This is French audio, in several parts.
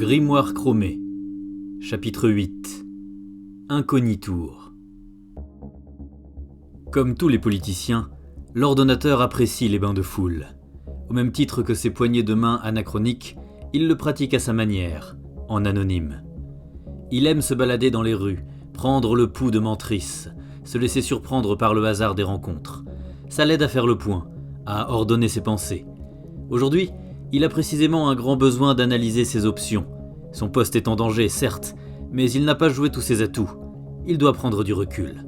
Grimoire chromé. Chapitre 8. Incognitour. Comme tous les politiciens, l'ordonnateur apprécie les bains de foule. Au même titre que ses poignées de main anachroniques, il le pratique à sa manière, en anonyme. Il aime se balader dans les rues, prendre le pouls de mentrice, se laisser surprendre par le hasard des rencontres. Ça l'aide à faire le point, à ordonner ses pensées. Aujourd'hui, il a précisément un grand besoin d'analyser ses options. Son poste est en danger, certes, mais il n'a pas joué tous ses atouts. Il doit prendre du recul.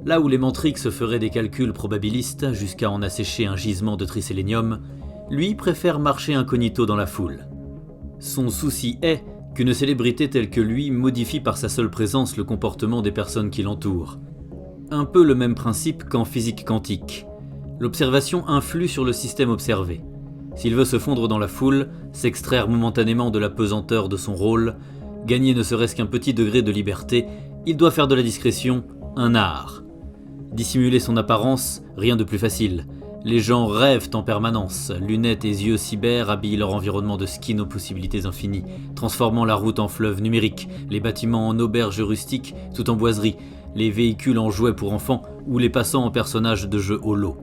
Là où les Mantrix feraient des calculs probabilistes jusqu'à en assécher un gisement de trisélénium, lui préfère marcher incognito dans la foule. Son souci est qu'une célébrité telle que lui modifie par sa seule présence le comportement des personnes qui l'entourent. Un peu le même principe qu'en physique quantique. L'observation influe sur le système observé. S'il veut se fondre dans la foule, s'extraire momentanément de la pesanteur de son rôle, gagner ne serait-ce qu'un petit degré de liberté, il doit faire de la discrétion un art. Dissimuler son apparence, rien de plus facile. Les gens rêvent en permanence, lunettes et yeux cyber habillent leur environnement de skin aux possibilités infinies, transformant la route en fleuve numérique, les bâtiments en auberges rustiques tout en boiseries, les véhicules en jouets pour enfants ou les passants en personnages de jeux holo.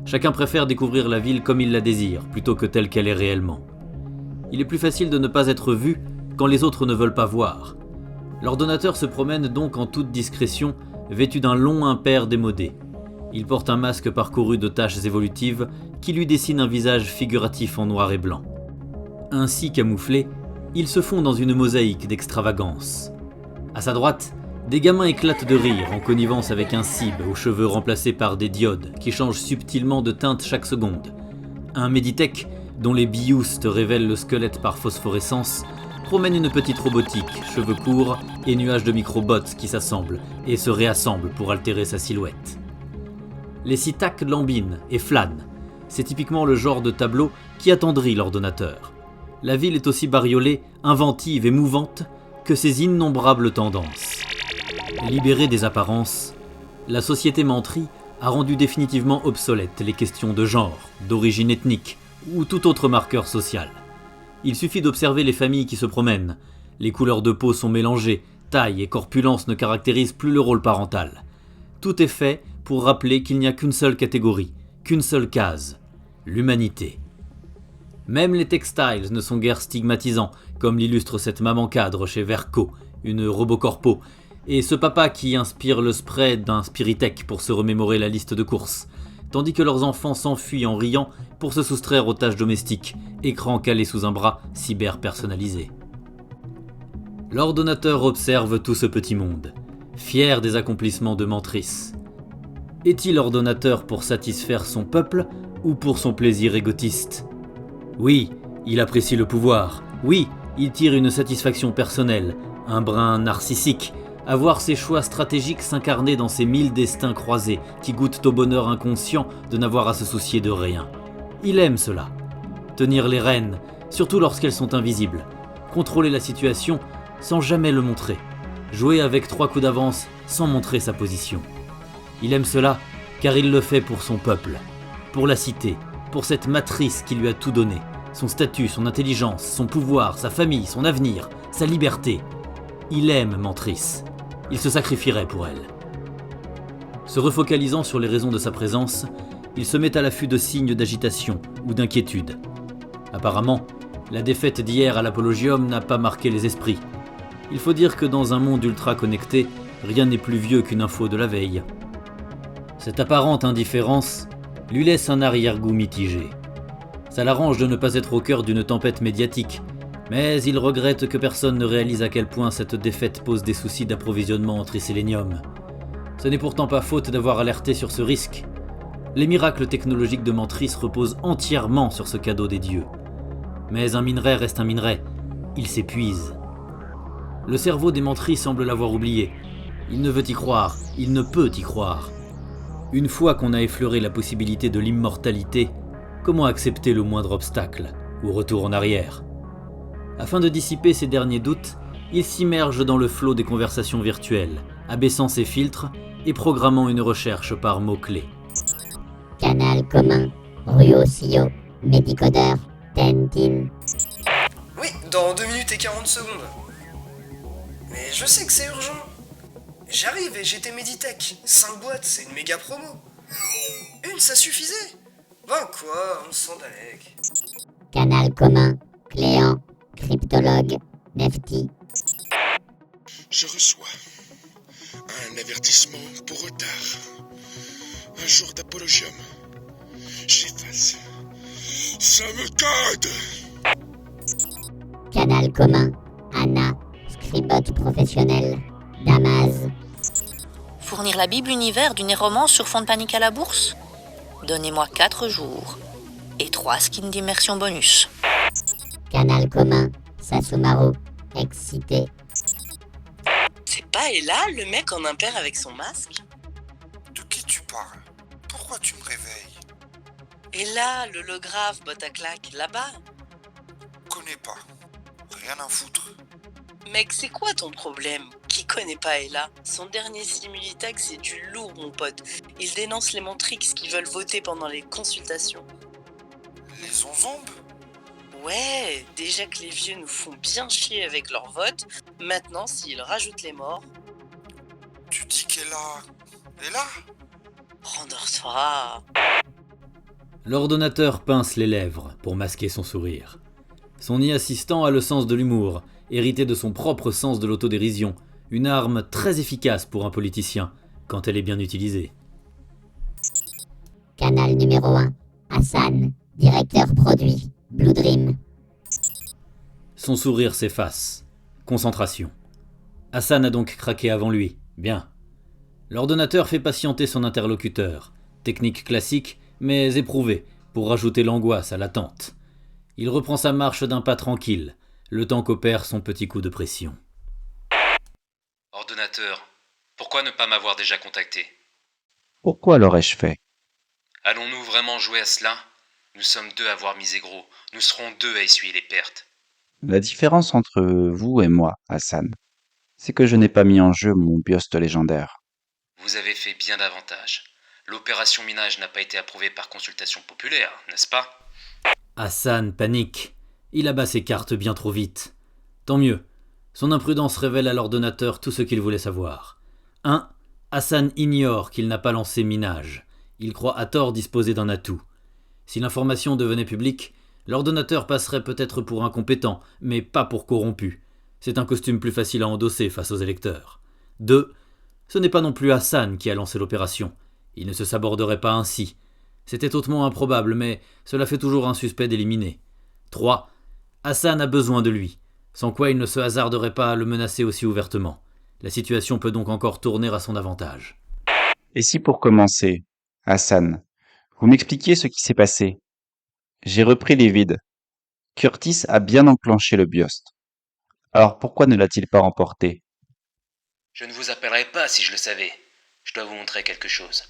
Chacun préfère découvrir la ville comme il la désire, plutôt que telle qu'elle est réellement. Il est plus facile de ne pas être vu quand les autres ne veulent pas voir. L'ordonnateur se promène donc en toute discrétion, vêtu d'un long impair démodé. Il porte un masque parcouru de taches évolutives qui lui dessinent un visage figuratif en noir et blanc. Ainsi camouflé, il se fond dans une mosaïque d'extravagance. À sa droite, des gamins éclatent de rire en connivence avec un cible aux cheveux remplacés par des diodes qui changent subtilement de teinte chaque seconde. Un Meditech, dont les bioustes révèlent le squelette par phosphorescence, promène une petite robotique, cheveux courts et nuages de microbots qui s'assemblent et se réassemblent pour altérer sa silhouette. Les Citac lambinent et flânent. C'est typiquement le genre de tableau qui attendrit l'ordonnateur. La ville est aussi bariolée, inventive et mouvante que ses innombrables tendances. Libérée des apparences, la société Mantri a rendu définitivement obsolètes les questions de genre, d'origine ethnique ou tout autre marqueur social. Il suffit d'observer les familles qui se promènent. Les couleurs de peau sont mélangées, taille et corpulence ne caractérisent plus le rôle parental. Tout est fait pour rappeler qu'il n'y a qu'une seule catégorie, qu'une seule case, l'humanité. Même les textiles ne sont guère stigmatisants, comme l'illustre cette maman cadre chez Verco, une robocorpo, et ce papa qui inspire le spray d'un Spiritech pour se remémorer la liste de courses, tandis que leurs enfants s'enfuient en riant pour se soustraire aux tâches domestiques, écran calé sous un bras cyber personnalisé. L'ordonnateur observe tout ce petit monde, fier des accomplissements de Mantris. Est-il ordonnateur pour satisfaire son peuple ou pour son plaisir égotiste ? Oui, il apprécie le pouvoir. Oui, il tire une satisfaction personnelle, un brin narcissique, à voir ses choix stratégiques s'incarner dans ces 1000 destins croisés qui goûtent au bonheur inconscient de n'avoir à se soucier de rien. Il aime cela. Tenir les rênes, surtout lorsqu'elles sont invisibles. Contrôler la situation sans jamais le montrer. Jouer avec 3 coups d'avance sans montrer sa position. Il aime cela car il le fait pour son peuple, pour la cité, pour cette matrice qui lui a tout donné. Son statut, son intelligence, son pouvoir, sa famille, son avenir, sa liberté. Il aime Mantris. Il se sacrifierait pour elle. Se refocalisant sur les raisons de sa présence, il se met à l'affût de signes d'agitation ou d'inquiétude. Apparemment, la défaite d'hier à l'Apologium n'a pas marqué les esprits. Il faut dire que dans un monde ultra connecté, rien n'est plus vieux qu'une info de la veille. Cette apparente indifférence lui laisse un arrière-goût mitigé. Ça l'arrange de ne pas être au cœur d'une tempête médiatique, mais il regrette que personne ne réalise à quel point cette défaite pose des soucis d'approvisionnement en trisélénium. Ce n'est pourtant pas faute d'avoir alerté sur ce risque. Les miracles technologiques de Mantris reposent entièrement sur ce cadeau des dieux. Mais un minerai reste un minerai, il s'épuise. Le cerveau des Mantris semble l'avoir oublié. Il ne veut y croire, il ne peut y croire. Une fois qu'on a effleuré la possibilité de l'immortalité, comment accepter le moindre obstacle ou retour en arrière ? Afin de dissiper ses derniers doutes, il s'immerge dans le flot des conversations virtuelles, abaissant ses filtres et programmant une recherche par mots-clés. Canal commun, Ruo Sio, Medicodeur, Tentin. Oui, Dans 2 minutes et 40 secondes. Mais je sais que c'est urgent. J'arrive et j'ai tes Meditech. 5 boîtes, c'est une méga promo. Une, ça suffisait. Ben quoi, on s'en dalek. Canal commun, Cléant, cryptologue, Nefty. Je reçois un avertissement pour retard. Un jour d'apologium. J'efface. Ça me code. Canal commun, Anna, scribot professionnel, Damas. Fournir la Bible univers du romance sur fond de panique à la bourse? Donnez-moi 4 jours. Et 3 skins d'immersion bonus. Canal commun, Sasumaru, excité. C'est pas Ella, le mec en impair avec son masque? De qui tu parles? Pourquoi tu me réveilles? Ella, l'holographe, botte à claque, là-bas? Connais pas. Rien à foutre. Mec, c'est quoi ton problème? Qui connaît pas Ella? Son dernier simulitac, c'est du lourd, mon pote. Il dénonce les Montrix qui veulent voter pendant les consultations. Les zonzombes? Ouais, déjà que les vieux nous font bien chier avec leur vote, maintenant s'ils rajoutent les morts, Tu dis qu'elle a... Elle a? rendors-toi. L'ordonnateur pince les lèvres pour masquer son sourire. Son assistant a le sens de l'humour, hérité de son propre sens de l'autodérision, une arme très efficace pour un politicien, quand elle est bien utilisée. Canal numéro 1, Hassan, directeur produit, Blue Dream. Son sourire s'efface. Concentration. Hassan a donc craqué avant lui. Bien. L'ordonnateur fait patienter son interlocuteur. Technique classique, mais éprouvée, pour rajouter l'angoisse à l'attente. Il reprend sa marche d'un pas tranquille, le temps qu'opère son petit coup de pression. Ordonnateur, pourquoi ne pas m'avoir déjà contacté? Pourquoi l'aurais-je fait? Allons-nous vraiment jouer à cela? Nous sommes 2 à avoir misé gros, nous serons 2 à essuyer les pertes. La différence entre vous et moi, Hassan, c'est que je n'ai pas mis en jeu mon bioste légendaire. Vous avez fait bien davantage. L'opération minage n'a pas été approuvée par consultation populaire, n'est-ce pas? Hassan panique. Il abat ses cartes bien trop vite. Tant mieux. Son imprudence révèle à l'ordonnateur tout ce qu'il voulait savoir. 1. Hassan ignore qu'il n'a pas lancé minage. Il croit à tort disposer d'un atout. Si l'information devenait publique, l'ordonnateur passerait peut-être pour incompétent, mais pas pour corrompu. C'est un costume plus facile à endosser face aux électeurs. 2. Ce n'est pas non plus Hassan qui a lancé l'opération. Il ne se saborderait pas ainsi. C'était hautement improbable, mais cela fait toujours un suspect d'éliminer. 3. Hassan a besoin de lui, sans quoi il ne se hasarderait pas à le menacer aussi ouvertement. La situation peut donc encore tourner à son avantage. Et si pour commencer, Hassan, vous m'expliquiez ce qui s'est passé? J'ai repris les vides. Curtis a bien enclenché le bioste. Alors pourquoi ne l'a-t-il pas remporté? Je ne vous appellerai pas si je le savais. Je dois vous montrer quelque chose.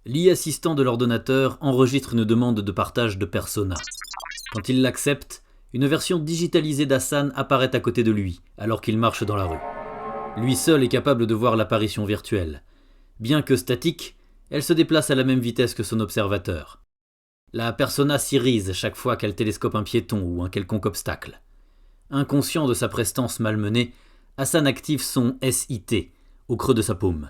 L'e-assistant de l'ordonnateur enregistre une demande de partage de persona. Quand il l'accepte, une version digitalisée d'Hassan apparaît à côté de lui, alors qu'il marche dans la rue. Lui seul est capable de voir l'apparition virtuelle. Bien que statique, elle se déplace à la même vitesse que son observateur. La persona s'irise chaque fois qu'elle télescope un piéton ou un quelconque obstacle. Inconscient de sa prestance malmenée, Hassan active son SIT au creux de sa paume.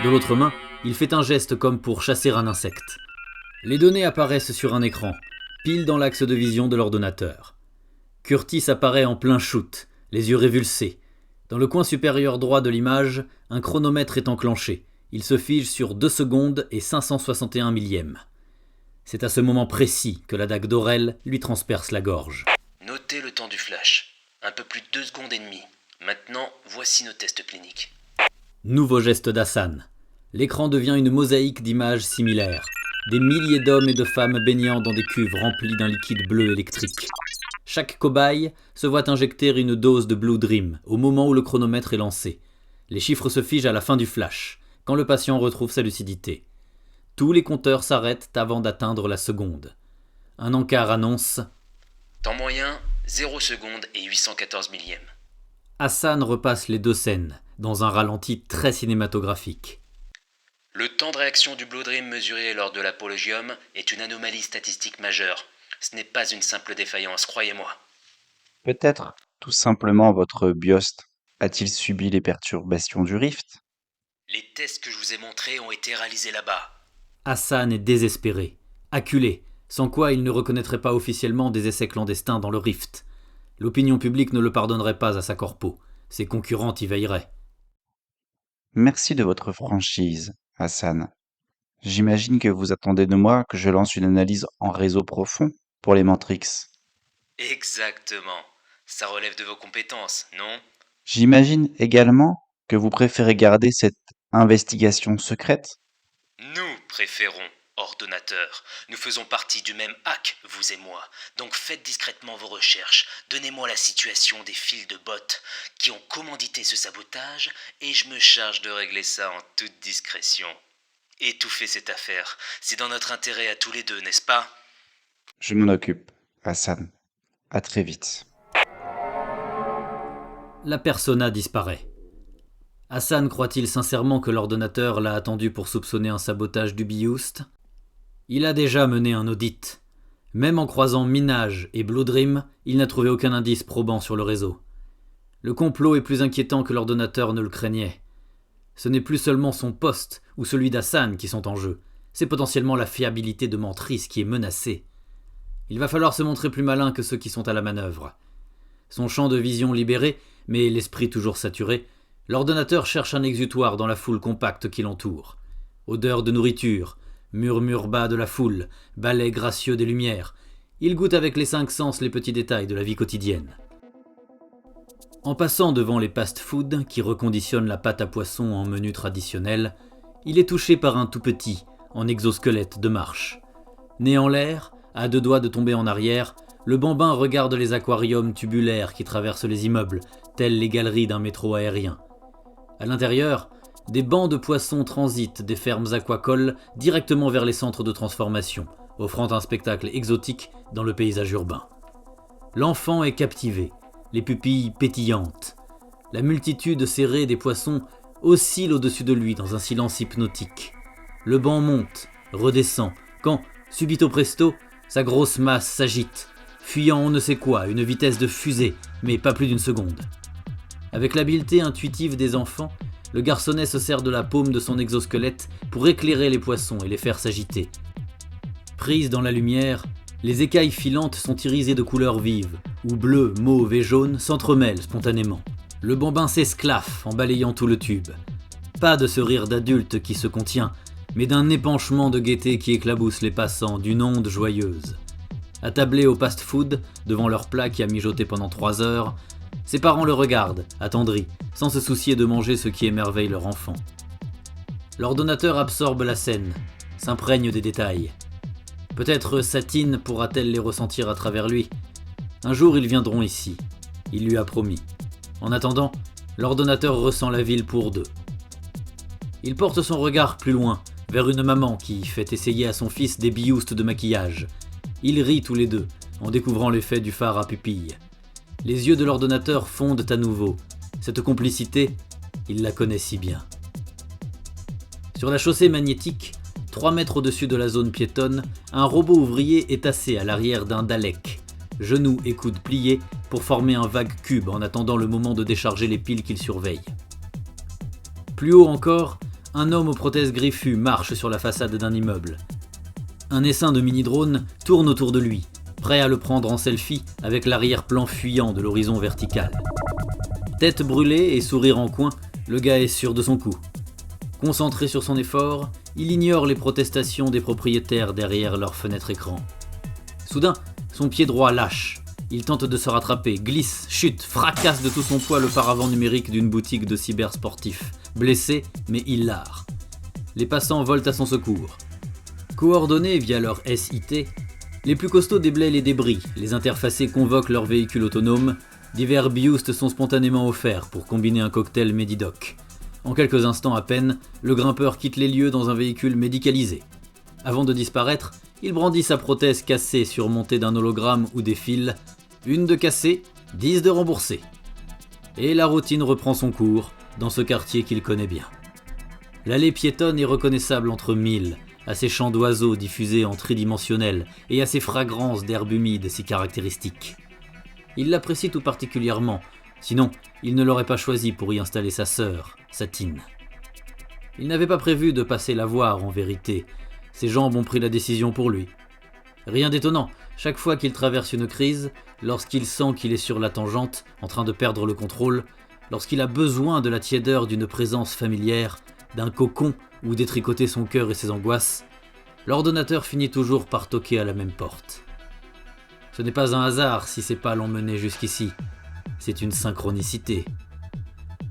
De l'autre main, il fait un geste comme pour chasser un insecte. Les données apparaissent sur un écran, pile dans l'axe de vision de l'ordonnateur. Curtis apparaît en plein shoot, les yeux révulsés. Dans le coin supérieur droit de l'image, un chronomètre est enclenché. Il se fige sur 2 secondes et 561 millièmes. C'est à ce moment précis que la dague d'Aurel lui transperce la gorge. Notez le temps du flash. Un peu plus de 2 secondes et demie. Maintenant, voici nos tests cliniques. Nouveau geste d'Hassan. L'écran devient une mosaïque d'images similaires. Des milliers d'hommes et de femmes baignant dans des cuves remplies d'un liquide bleu électrique. Chaque cobaye se voit injecter une dose de Blue Dream au moment où le chronomètre est lancé. Les chiffres se figent à la fin du flash, quand le patient retrouve sa lucidité. Tous les compteurs s'arrêtent avant d'atteindre la seconde. Un encart annonce « Temps moyen, 0 secondes et 814 millièmes. » Hassan repasse les 2 scènes, dans un ralenti très cinématographique. Le temps de réaction du Blue Dream mesuré lors de l'apologium est une anomalie statistique majeure. Ce n'est pas une simple défaillance, croyez-moi. Peut-être tout simplement votre bioste a-t-il subi les perturbations du rift? Les tests que je vous ai montrés ont été réalisés là-bas. Hassan est désespéré, acculé, sans quoi il ne reconnaîtrait pas officiellement des essais clandestins dans le rift. L'opinion publique ne le pardonnerait pas à sa corpo. Ses concurrents y veilleraient. Merci de votre franchise, Hassan. J'imagine que vous attendez de moi que je lance une analyse en réseau profond pour les Mantrix. Exactement. Ça relève de vos compétences, non? J'imagine également que vous préférez garder cette investigation secrète. Nous préférons, ordonnateur. Nous faisons partie du même hack, vous et moi. Donc faites discrètement vos recherches. Donnez-moi la situation des fils de bottes qui ont commandité ce sabotage et je me charge de régler ça en toute discrétion. Étouffer cette affaire, c'est dans notre intérêt à tous les deux, n'est-ce pas? Je m'en occupe, Hassan. À très vite. La persona disparaît. Hassan croit-il sincèrement que l'ordonnateur l'a attendu pour soupçonner un sabotage du Bioust? Il a déjà mené un audit. Même en croisant Minaj et Blue Dream, il n'a trouvé aucun indice probant sur le réseau. Le complot est plus inquiétant que l'ordonnateur ne le craignait. Ce n'est plus seulement son poste ou celui d'Hassan qui sont en jeu, c'est potentiellement la fiabilité de Mantris qui est menacée. Il va falloir se montrer plus malin que ceux qui sont à la manœuvre. Son champ de vision libéré, mais l'esprit toujours saturé, l'ordonnateur cherche un exutoire dans la foule compacte qui l'entoure. Odeur de nourriture, murmure bas de la foule, balai gracieux des lumières. Il goûte avec les 5 sens les petits détails de la vie quotidienne. En passant devant les fast-food qui reconditionnent la pâte à poisson en menu traditionnel, il est touché par un tout petit, en exosquelette de marche. Né en l'air, à 2 doigts de tomber en arrière, le bambin regarde les aquariums tubulaires qui traversent les immeubles, telles les galeries d'un métro aérien. À l'intérieur, des bancs de poissons transitent des fermes aquacoles directement vers les centres de transformation, offrant un spectacle exotique dans le paysage urbain. L'enfant est captivé, les pupilles pétillantes. La multitude serrée des poissons oscille au-dessus de lui dans un silence hypnotique. Le banc monte, redescend, quand, subito presto, sa grosse masse s'agite, fuyant on ne sait quoi à une vitesse de fusée, mais pas plus d'une seconde. Avec l'habileté intuitive des enfants, le garçonnet se sert de la paume de son exosquelette pour éclairer les poissons et les faire s'agiter. Prises dans la lumière, les écailles filantes sont irisées de couleurs vives, où bleu, mauve et jaune s'entremêlent spontanément. Le bambin s'esclaffe en balayant tout le tube. Pas de ce rire d'adulte qui se contient, mais d'un épanchement de gaieté qui éclabousse les passants d'une onde joyeuse. Attablés au fast-food, devant leur plat qui a mijoté pendant 3 heures, ses parents le regardent, attendris, sans se soucier de manger ce qui émerveille leur enfant. L'ordonnateur absorbe la scène, s'imprègne des détails. Peut-être Satine pourra-t-elle les ressentir à travers lui. Un jour ils viendront ici, il lui a promis. En attendant, l'ordonnateur ressent la ville pour 2. Il porte son regard plus loin, vers une maman qui fait essayer à son fils des bioustes de maquillage. Ils rient tous les deux, en découvrant l'effet du phare à pupille. Les yeux de l'ordonnateur fondent à nouveau. Cette complicité, il la connaît si bien. Sur la chaussée magnétique, 3 mètres au-dessus de la zone piétonne, un robot ouvrier est tassé à l'arrière d'un Dalek, genoux et coudes pliés pour former un vague cube en attendant le moment de décharger les piles qu'il surveille. Plus haut encore, un homme aux prothèses griffues marche sur la façade d'un immeuble. Un essaim de mini-drone tourne autour de lui, prêt à le prendre en selfie avec l'arrière-plan fuyant de l'horizon vertical. Tête brûlée et sourire en coin, le gars est sûr de son coup. Concentré sur son effort, il ignore les protestations des propriétaires derrière leur fenêtre écran. Soudain, son pied droit lâche. Il tente de se rattraper, glisse, chute, fracasse de tout son poids le paravent numérique d'une boutique de cybersportifs. Blessé, mais hilar. Les passants volent à son secours. Coordonnés via leur SIT, les plus costauds déblaient les débris, les interfacés convoquent leur véhicule autonome, divers bioustes sont spontanément offerts pour combiner un cocktail Medidoc. En quelques instants à peine, le grimpeur quitte les lieux dans un véhicule médicalisé. Avant de disparaître, il brandit sa prothèse cassée surmontée d'un hologramme ou des fils. 1 de cassée, 10 de remboursée. Et la routine reprend son cours dans ce quartier qu'il connaît bien. L'allée piétonne est reconnaissable entre 1000, à ses chants d'oiseaux diffusés en tridimensionnel et à ses fragrances d'herbes humides si caractéristiques. Il l'apprécie tout particulièrement, sinon il ne l'aurait pas choisi pour y installer sa sœur, Satine. Il n'avait pas prévu de passer la voir en vérité, ses jambes ont pris la décision pour lui. Rien d'étonnant, chaque fois qu'il traverse une crise, lorsqu'il sent qu'il est sur la tangente, en train de perdre le contrôle, lorsqu'il a besoin de la tiédeur d'une présence familière, d'un cocon où détricoter son cœur et ses angoisses, l'ordonnateur finit toujours par toquer à la même porte. Ce n'est pas un hasard si ses pas l'ont mené jusqu'ici, c'est une synchronicité.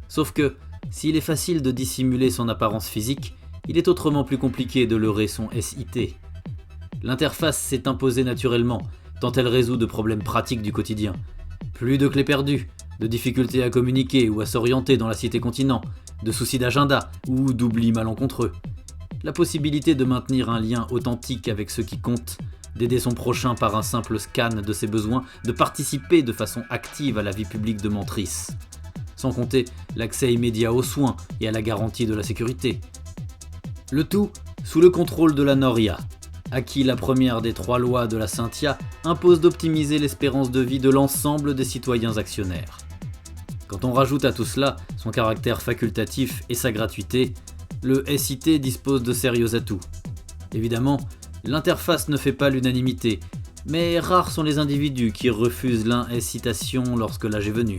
Sauf que, s'il est facile de dissimuler son apparence physique, il est autrement plus compliqué de leurrer son SIT. L'interface s'est imposée naturellement, tant elle résout de problèmes pratiques du quotidien. Plus de clés perdues, de difficultés à communiquer ou à s'orienter dans la cité-continent, de soucis d'agenda ou d'oublis malencontreux. La possibilité de maintenir un lien authentique avec ceux qui comptent, d'aider son prochain par un simple scan de ses besoins, de participer de façon active à la vie publique de mentrice. Sans compter l'accès immédiat aux soins et à la garantie de la sécurité. Le tout sous le contrôle de la Noria, à qui la première des 3 lois de la Cynthia impose d'optimiser l'espérance de vie de l'ensemble des citoyens actionnaires. Quand on rajoute à tout cela son caractère facultatif et sa gratuité, le SIT dispose de sérieux atouts. Évidemment, l'interface ne fait pas l'unanimité, mais rares sont les individus qui refusent l'incitation lorsque l'âge est venu.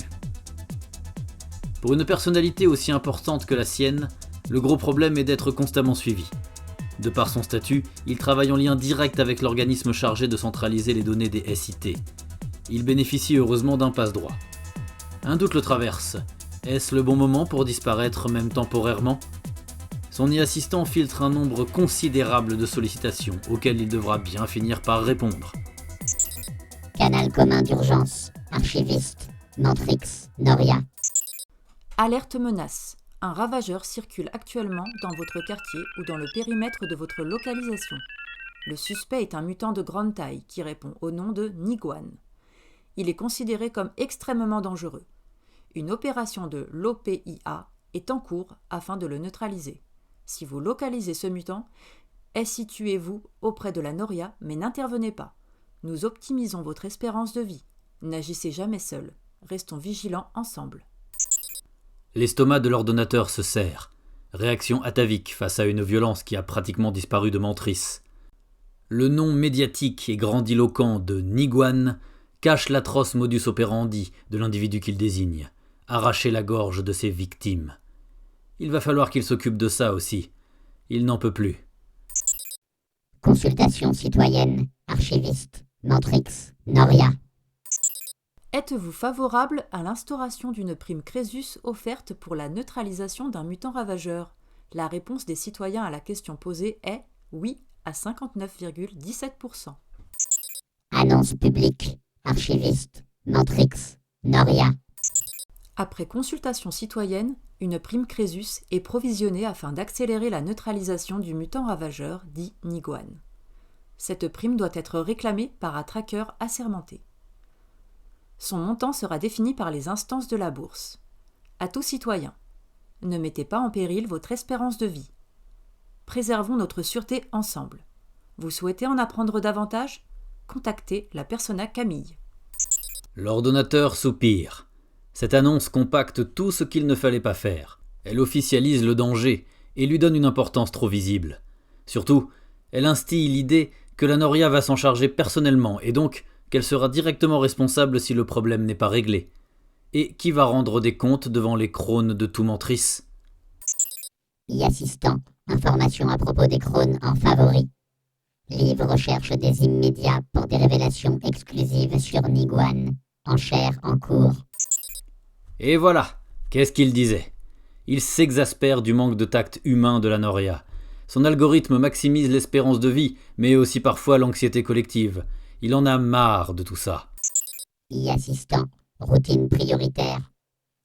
Pour une personnalité aussi importante que la sienne, le gros problème est d'être constamment suivi. De par son statut, il travaille en lien direct avec l'organisme chargé de centraliser les données des SIT. Il bénéficie heureusement d'un passe-droit. Un doute le traverse. Est-ce le bon moment pour disparaître, même temporairement ? Son e-assistant filtre un nombre considérable de sollicitations, auxquelles il devra bien finir par répondre. Canal commun d'urgence. Archiviste. Mantrix. Noria. Alerte menace. Un ravageur circule actuellement dans votre quartier ou dans le périmètre de votre localisation. Le suspect est un mutant de grande taille qui répond au nom de Niguan. Il est considéré comme extrêmement dangereux. Une opération de l'OPIA est en cours afin de le neutraliser. Si vous localisez ce mutant, situez-vous auprès de la Noria, mais n'intervenez pas. Nous optimisons votre espérance de vie. N'agissez jamais seul. Restons vigilants ensemble. L'estomac de l'ordonnateur se serre. Réaction atavique face à une violence qui a pratiquement disparu de mentrice. Le nom médiatique et grandiloquent de Niguan cache l'atroce modus operandi de l'individu qu'il désigne. Arracher la gorge de ses victimes. Il va falloir qu'il s'occupe de ça aussi. Il n'en peut plus. Consultation citoyenne. Archiviste. Mantrix. Noria. Êtes-vous favorable à l'instauration d'une prime Crésus offerte pour la neutralisation d'un mutant ravageur ? La réponse des citoyens à la question posée est oui à 59,17%. Annonce publique. Archiviste. Mantrix. Noria. Après consultation citoyenne, une prime Crésus est provisionnée afin d'accélérer la neutralisation du mutant ravageur dit Niguan. Cette prime doit être réclamée par un tracker assermenté. Son montant sera défini par les instances de la bourse. À tout citoyen, ne mettez pas en péril votre espérance de vie. Préservons notre sûreté ensemble. Vous souhaitez en apprendre davantage ? Contactez la persona Camille. L'ordonnateur soupire. Cette annonce compacte tout ce qu'il ne fallait pas faire. Elle officialise le danger et lui donne une importance trop visible. Surtout, elle instille l'idée que la Noria va s'en charger personnellement et donc qu'elle sera directement responsable si le problème n'est pas réglé. Et qui va rendre des comptes devant les crônes de tout mentrice ? E-assistant. Information à propos des crônes en favori. Livre recherche des immédiats pour des révélations exclusives sur Niguan. Enchère en cours. Et voilà, qu'est-ce qu'il disait ? Il s'exaspère du manque de tact humain de la Noria. Son algorithme maximise l'espérance de vie, mais aussi parfois l'anxiété collective. Il en a marre de tout ça. E-assistant. Routine prioritaire.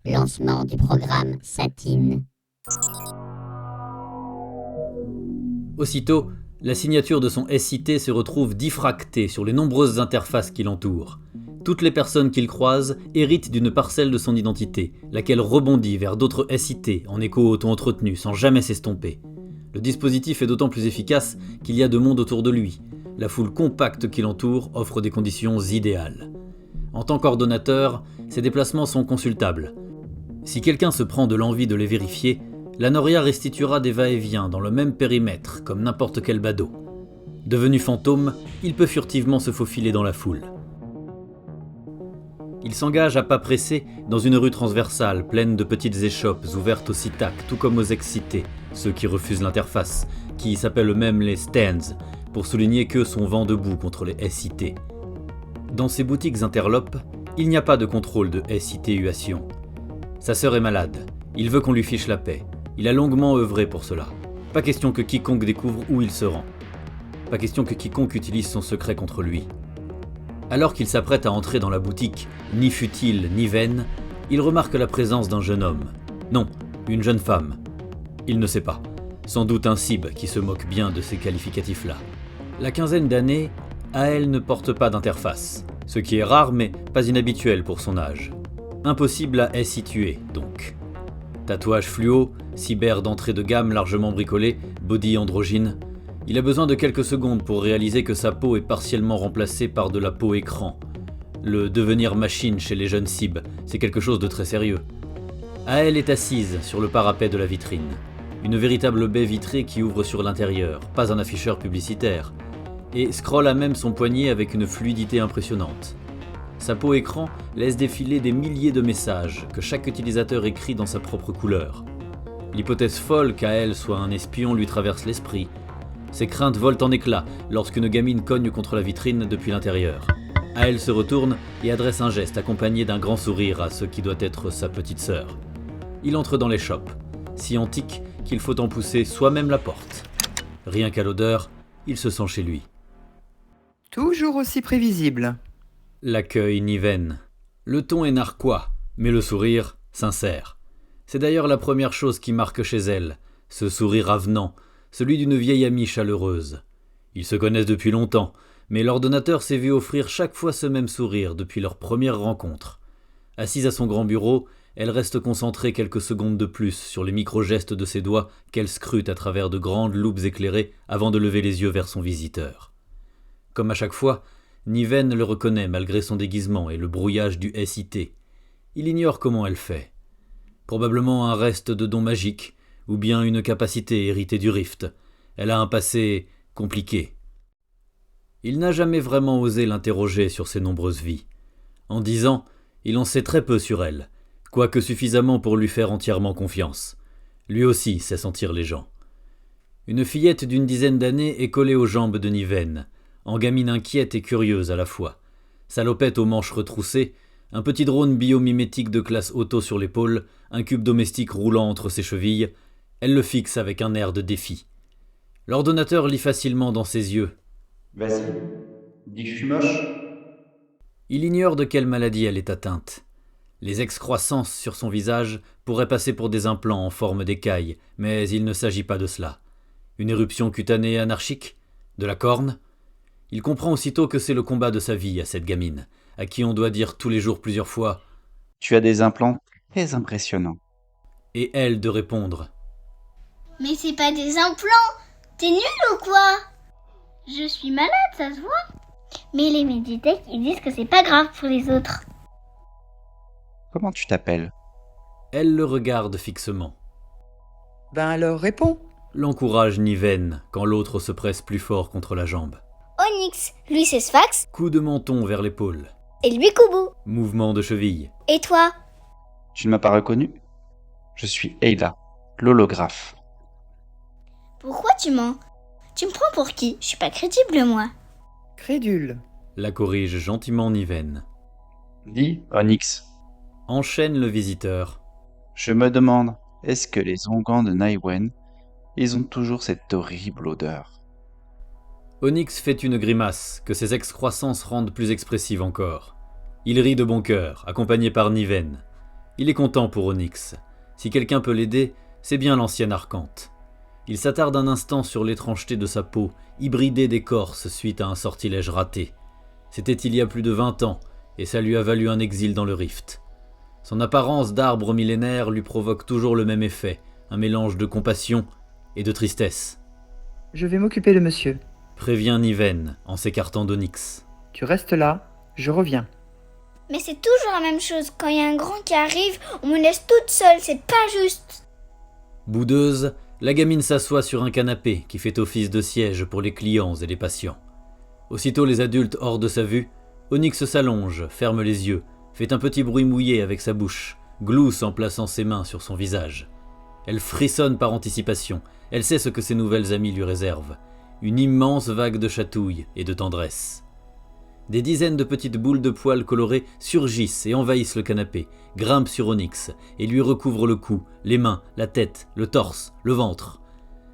Lancement du programme Satine. Aussitôt, la signature de son SIT se retrouve diffractée sur les nombreuses interfaces qui l'entourent. Toutes les personnes qu'il croise héritent d'une parcelle de son identité, laquelle rebondit vers d'autres SIT en écho auto-entretenu sans jamais s'estomper. Le dispositif est d'autant plus efficace qu'il y a de monde autour de lui. La foule compacte qui l'entoure offre des conditions idéales. En tant qu'ordonnateur, ces déplacements sont consultables. Si quelqu'un se prend de l'envie de les vérifier, la Noria restituera des va-et-vient dans le même périmètre, comme n'importe quel badaud. Devenu fantôme, il peut furtivement se faufiler dans la foule. Il s'engage à pas pressés dans une rue transversale pleine de petites échoppes ouvertes aux SITAC, tout comme aux ex-cités, ceux qui refusent l'interface, qui s'appellent eux-mêmes les stands, pour souligner qu'eux sont vent debout contre les SIT. Dans ces boutiques interlopes, il n'y a pas de contrôle de SITuation. Sa sœur est malade, il veut qu'on lui fiche la paix. Il a longuement œuvré pour cela. Pas question que quiconque découvre où il se rend. Pas question que quiconque utilise son secret contre lui. Alors qu'il s'apprête à entrer dans la boutique, ni futile ni vaine, il remarque la présence d'un jeune homme. Non, une jeune femme. Il ne sait pas. Sans doute un cib qui se moque bien de ces qualificatifs-là. La quinzaine d'années, Ael ne porte pas d'interface, ce qui est rare mais pas inhabituel pour son âge. Impossible à situer, donc. Tatouage fluo, cyber d'entrée de gamme largement bricolé, body androgyne. Il a besoin de quelques secondes pour réaliser que sa peau est partiellement remplacée par de la peau écran. Le devenir machine chez les jeunes cibs, c'est quelque chose de très sérieux. Ael est assise sur le parapet de la vitrine. Une véritable baie vitrée qui ouvre sur l'intérieur, pas un afficheur publicitaire. Et scrolle à même son poignet avec une fluidité impressionnante. Sa peau écran laisse défiler des milliers de messages que chaque utilisateur écrit dans sa propre couleur. L'hypothèse folle qu'Ael soit un espion lui traverse l'esprit. Ses craintes volent en éclats lorsqu'une gamine cogne contre la vitrine depuis l'intérieur. Ael se retourne et adresse un geste accompagné d'un grand sourire à ce qui doit être sa petite sœur. Il entre dans les shops, si antique qu'il faut en pousser soi-même la porte. Rien qu'à l'odeur, il se sent chez lui. Toujours aussi prévisible. L'accueil Niven. Le ton est narquois, mais le sourire, sincère. C'est d'ailleurs la première chose qui marque chez elle, ce sourire avenant, celui d'une vieille amie chaleureuse. Ils se connaissent depuis longtemps, mais l'ordonnateur s'est vu offrir chaque fois ce même sourire depuis leur première rencontre. Assise à son grand bureau, elle reste concentrée quelques secondes de plus sur les micro-gestes de ses doigts qu'elle scrute à travers de grandes loupes éclairées avant de lever les yeux vers son visiteur. Comme à chaque fois, Niven le reconnaît malgré son déguisement et le brouillage du SIT. Il ignore comment elle fait. Probablement un reste de don magique, ou bien une capacité héritée du Rift. Elle a un passé compliqué. Il n'a jamais vraiment osé l'interroger sur ses nombreuses vies. En 10 ans, il en sait très peu sur elle, quoique suffisamment pour lui faire entièrement confiance. Lui aussi sait sentir les gens. Une fillette d'une dizaine d'années est collée aux jambes de Niven, en gamine inquiète et curieuse à la fois. Salopette aux manches retroussées, un petit drone biomimétique de classe auto sur l'épaule, un cube domestique roulant entre ses chevilles, elle le fixe avec un air de défi. L'ordonnateur lit facilement dans ses yeux. « Vas-y, dis que je suis moche ?» Il ignore de quelle maladie elle est atteinte. Les excroissances sur son visage pourraient passer pour des implants en forme d'écailles, mais il ne s'agit pas de cela. Une éruption cutanée anarchique ? De la corne ? Il comprend aussitôt que c'est le combat de sa vie à cette gamine, à qui on doit dire tous les jours plusieurs fois « Tu as des implants très impressionnants. » Et elle de répondre « Mais c'est pas des implants! T'es nul ou quoi? Je suis malade, ça se voit. Mais les Meditech, ils disent que c'est pas grave pour les autres. » Comment tu t'appelles ? Elle le regarde fixement. « Ben alors réponds !» L'encourage Niven quand l'autre se presse plus fort contre la jambe. Onyx, lui c'est Sphax. Coup de menton vers l'épaule. Et lui Kubu. Mouvement de cheville. Et toi? Tu ne m'as pas reconnu ? Je suis Ayla, l'holographe. Pourquoi tu mens? Tu me prends pour qui? Je suis pas crédible moi. Crédule. La corrige gentiment Niven. Dis, Onyx. Enchaîne le visiteur. Je me demande, est-ce que les Ongans de Naiwen, ils ont toujours cette horrible odeur ? Onyx fait une grimace que ses excroissances rendent plus expressive encore. Il rit de bon cœur, accompagné par Niven. Il est content pour Onyx. Si quelqu'un peut l'aider, c'est bien l'ancienne Arcante. Il s'attarde un instant sur l'étrangeté de sa peau, hybridée d'écorce suite à un sortilège raté. C'était il y a plus de 20 ans, et ça lui a valu un exil dans le Rift. Son apparence d'arbre millénaire lui provoque toujours le même effet, un mélange de compassion et de tristesse. « Je vais m'occuper de monsieur. » Prévient Niven en s'écartant d'Onyx. « Tu restes là, je reviens. » Mais c'est toujours la même chose. Quand il y a un grand qui arrive, on me laisse toute seule, c'est pas juste. Boudeuse, la gamine s'assoit sur un canapé qui fait office de siège pour les clients et les patients. Aussitôt les adultes hors de sa vue, Onyx s'allonge, ferme les yeux, fait un petit bruit mouillé avec sa bouche, glousse en plaçant ses mains sur son visage. Elle frissonne par anticipation, elle sait ce que ses nouvelles amies lui réservent. Une immense vague de chatouille et de tendresse. Des dizaines de petites boules de poils colorés surgissent et envahissent le canapé, grimpent sur Onyx et lui recouvrent le cou, les mains, la tête, le torse, le ventre.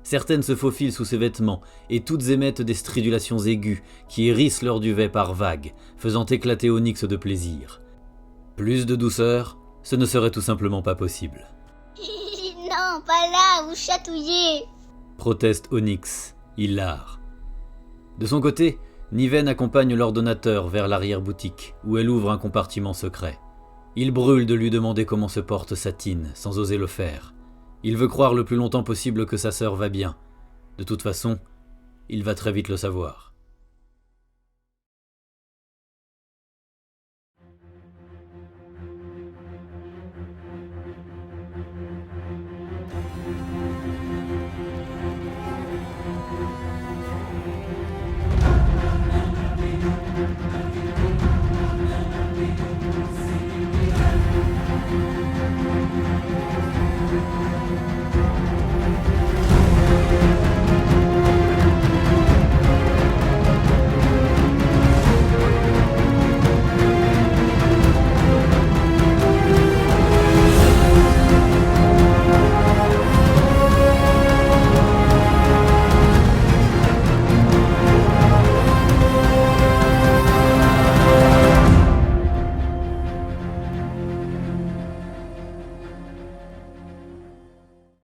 Certaines se faufilent sous ses vêtements et toutes émettent des stridulations aiguës qui hérissent leur duvet par vagues, faisant éclater Onyx de plaisir. Plus de douceur, ce ne serait tout simplement pas possible. Non, pas là, vous chatouillez. Proteste Onyx, hilar. De son côté, Niven accompagne l'ordonnateur vers l'arrière-boutique, où elle ouvre un compartiment secret. Il brûle de lui demander comment se porte Satine, sans oser le faire. Il veut croire le plus longtemps possible que sa sœur va bien. De toute façon, il va très vite le savoir.